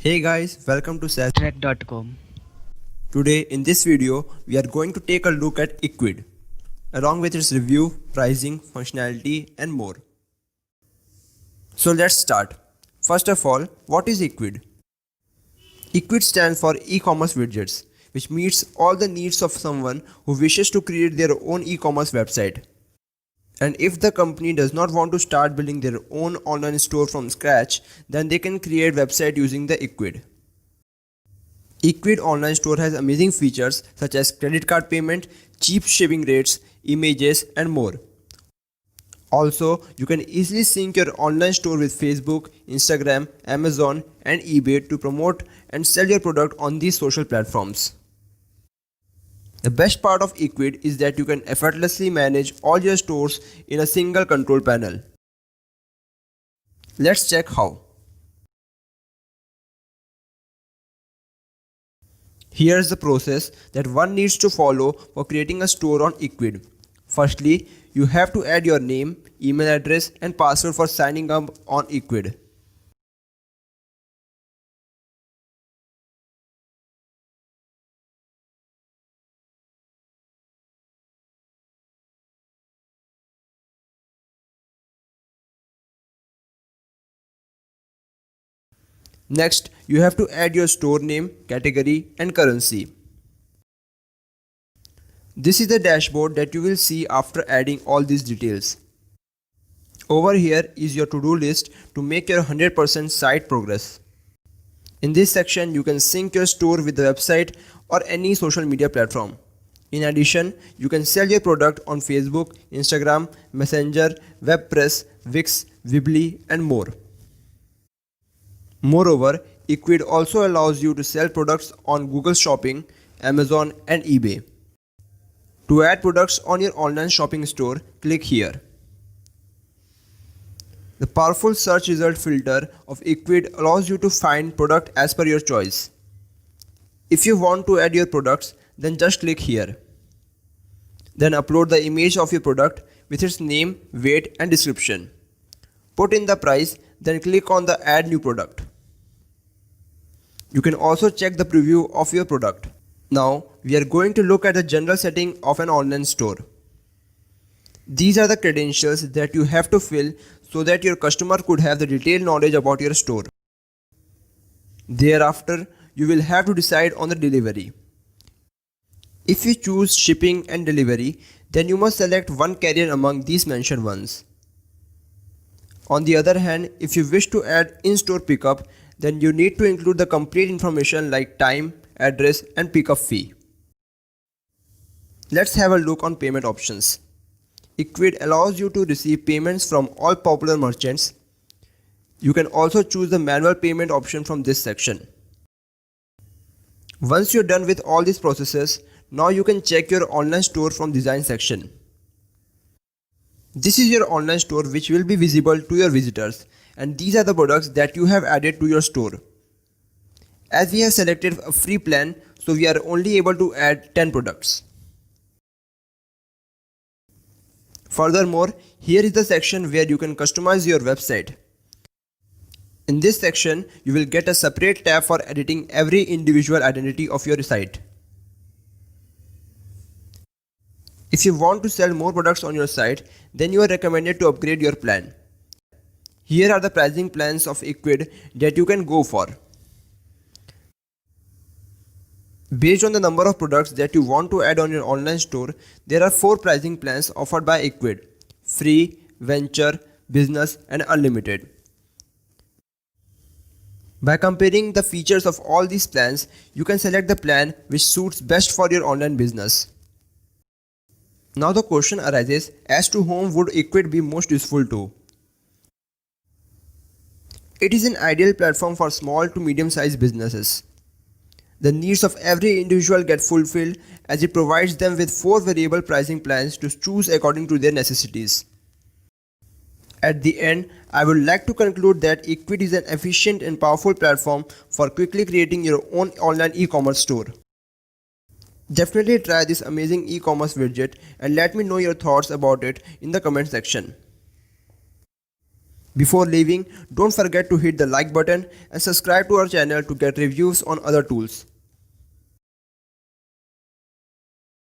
Hey guys, welcome to Track.com. Today in this video, we are going to take a look at Equid, along with its review, pricing, functionality and more. So let's start. First of all, what is Equid? Equid stands for e-commerce widgets, which meets all the needs of someone who wishes to create their own e-commerce website. And if the company does not want to start building their own online store from scratch, then they can create website using the Equid. Equid online store has amazing features such as credit card payment, cheap shipping rates, images and more. Also, you can easily sync your online store with Facebook, Instagram, Amazon and eBay to promote and sell your product on these social platforms. The best part of Equid is that you can effortlessly manage all your stores in a single control panel. Let's check how. Here's the process that one needs to follow for creating a store on Equid. Firstly, you have to add your name, email address and password for signing up on Equid. Next, you have to add your store name, category and currency. This is the dashboard that you will see after adding all these details. Over here is your to-do list to make your 100% site progress. In this section, you can sync your store with the website or any social media platform. In addition, you can sell your product on Facebook, Instagram, Messenger, WebPress, Wix, Weebly and more. Moreover, Equid also allows you to sell products on Google Shopping, Amazon and eBay. To add products on your online shopping store, click here. The powerful search result filter of Equid allows you to find product as per your choice. If you want to add your products, then just click here. Then upload the image of your product with its name, weight and description. Put in the price, then click on the Add New Product. You can also check the preview of your product. Now, we are going to look at the general setting of an online store. These are the credentials that you have to fill so that your customer could have the detailed knowledge about your store. Thereafter, you will have to decide on the delivery. If you choose shipping and delivery, then you must select one carrier among these mentioned ones. On the other hand, if you wish to add in-store pickup, then you need to include the complete information like time, address and pickup fee. Let's have a look on payment options. Equid allows you to receive payments from all popular merchants. You can also choose the manual payment option from this section. Once you're done with all these processes, now you can check your online store from design section. This is your online store which will be visible to your visitors, and these are the products that you have added to your store. As we have selected a free plan, so we are only able to add 10 products. Furthermore, here is the section where you can customize your website. In this section, you will get a separate tab for editing every individual identity of your site. If you want to sell more products on your site, then you are recommended to upgrade your plan. Here are the pricing plans of Equid that you can go for. Based on the number of products that you want to add on your online store, there are 4 pricing plans offered by Equid: Free, Venture, Business and Unlimited. By comparing the features of all these plans, you can select the plan which suits best for your online business. Now the question arises as to whom would Equid be most useful to. It is an ideal platform for small to medium-sized businesses. The needs of every individual get fulfilled as it provides them with 4 variable pricing plans to choose according to their necessities. At the end, I would like to conclude that Equid is an efficient and powerful platform for quickly creating your own online e-commerce store. Definitely try this amazing e-commerce widget and let me know your thoughts about it in the comment section. Before leaving, don't forget to hit the like button and subscribe to our channel to get reviews on other tools.